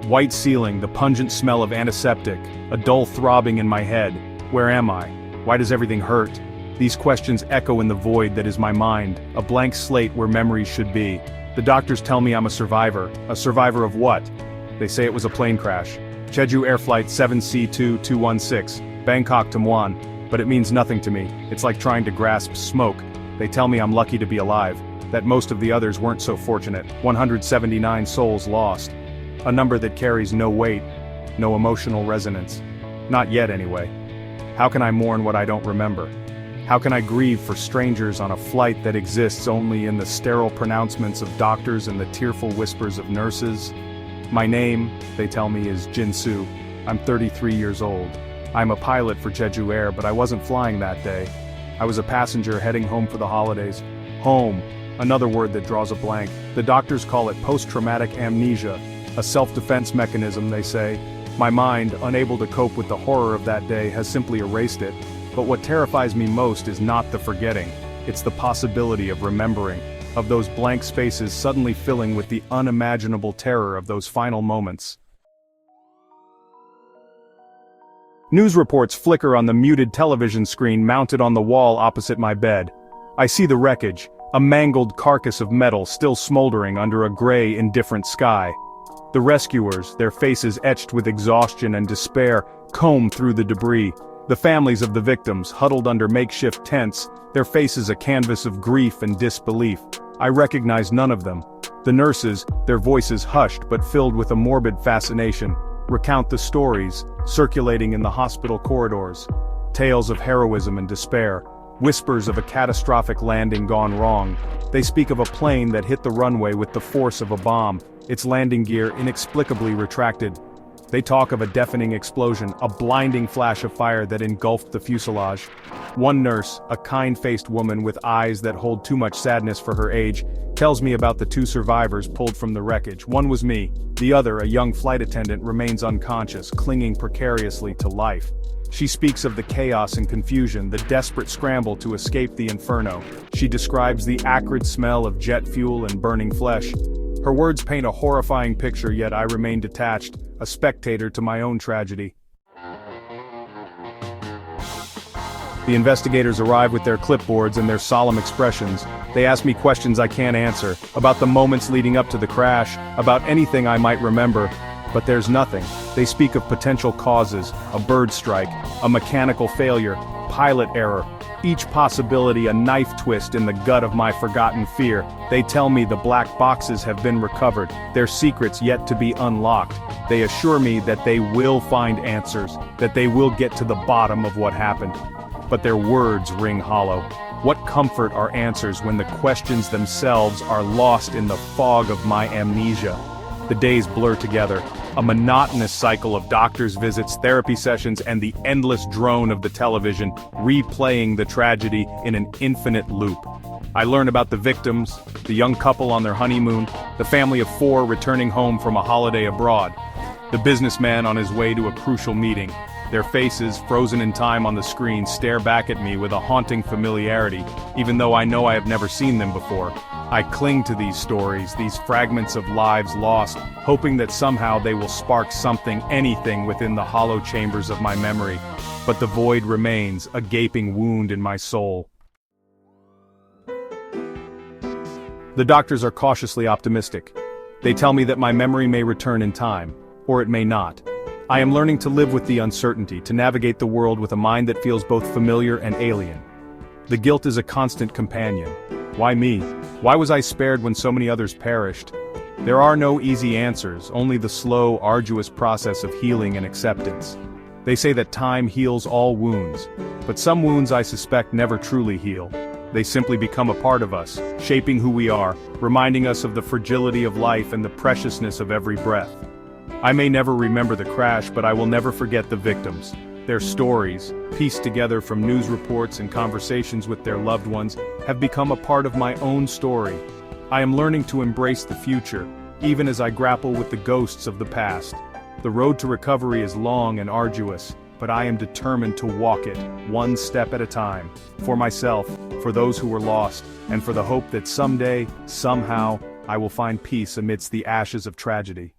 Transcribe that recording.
White ceiling, the pungent smell of antiseptic, a dull throbbing in my head. Where am I? Why does everything hurt? These questions echo in the void that is my mind, a blank slate where memories should be. The doctors tell me I'm a survivor. A survivor of what? They say it was a plane crash. Jeju Air Flight 7C2216, Bangkok to Muan, but it means nothing to me. It's like trying to grasp smoke. They tell me I'm lucky to be alive, that most of the others weren't so fortunate. 179 souls lost. A number that carries no weight, no emotional resonance. Not yet anyway. How can I mourn what I don't remember? How can I grieve for strangers on a flight that exists only in the sterile pronouncements of doctors and the tearful whispers of nurses? My name, they tell me, is Jinsu. I'm 33 years old. I'm a pilot for Jeju Air, but I wasn't flying that day. I was a passenger heading home for the holidays. Home, another word that draws a blank. The doctors call it post-traumatic amnesia, a self-defense mechanism, they say. My mind, unable to cope with the horror of that day, has simply erased it. But what terrifies me most is not the forgetting, it's the possibility of remembering, of those blank spaces suddenly filling with the unimaginable terror of those final moments. News reports flicker on the muted television screen mounted on the wall opposite my bed. I see the wreckage, a mangled carcass of metal still smoldering under a gray, indifferent sky. The rescuers, their faces etched with exhaustion and despair, comb through the debris. The families of the victims, huddled under makeshift tents, their faces a canvas of grief and disbelief. I recognize none of them. The nurses, their voices hushed but filled with a morbid fascination, recount the stories, circulating in the hospital corridors. Tales of heroism and despair, whispers of a catastrophic landing gone wrong. They speak of a plane that hit the runway with the force of a bomb, its landing gear inexplicably retracted. They talk of a deafening explosion, a blinding flash of fire that engulfed the fuselage. One nurse, a kind-faced woman with eyes that hold too much sadness for her age, tells me about the two survivors pulled from the wreckage. One was me. The other, a young flight attendant, remains unconscious, clinging precariously to life. She speaks of the chaos and confusion, the desperate scramble to escape the inferno. She describes the acrid smell of jet fuel and burning flesh. Her words paint a horrifying picture, yet I remain detached, a spectator to my own tragedy. The investigators arrive with their clipboards and their solemn expressions. They ask me questions I can't answer, about the moments leading up to the crash, about anything I might remember. But there's nothing. They speak of potential causes, a bird strike, a mechanical failure, pilot error. Each possibility a knife twist in the gut of my forgotten fear. They tell me the black boxes have been recovered, their secrets yet to be unlocked. They assure me that they will find answers, that they will get to the bottom of what happened. But their words ring hollow. What comfort are answers when the questions themselves are lost in the fog of my amnesia? The days blur together, a monotonous cycle of doctors' visits, therapy sessions, and the endless drone of the television, replaying the tragedy in an infinite loop. I learn about the victims, the young couple on their honeymoon, the family of 4 returning home from a holiday abroad, the businessman on his way to a crucial meeting. Their faces, frozen in time on the screen, stare back at me with a haunting familiarity, even though I know I have never seen them before. I cling to these stories, these fragments of lives lost, hoping that somehow they will spark something, anything within the hollow chambers of my memory. But the void remains, a gaping wound in my soul. The doctors are cautiously optimistic. They tell me that my memory may return in time, or it may not. I am learning to live with the uncertainty, to navigate the world with a mind that feels both familiar and alien. The guilt is a constant companion. Why me? Why was I spared when so many others perished? There are no easy answers, only the slow, arduous process of healing and acceptance. They say that time heals all wounds, but some wounds I suspect never truly heal. They simply become a part of us, shaping who we are, reminding us of the fragility of life and the preciousness of every breath. I may never remember the crash, but I will never forget the victims. Their stories, pieced together from news reports and conversations with their loved ones, have become a part of my own story. I am learning to embrace the future, even as I grapple with the ghosts of the past. The road to recovery is long and arduous, but I am determined to walk it, one step at a time, for myself, for those who were lost, and for the hope that someday, somehow, I will find peace amidst the ashes of tragedy.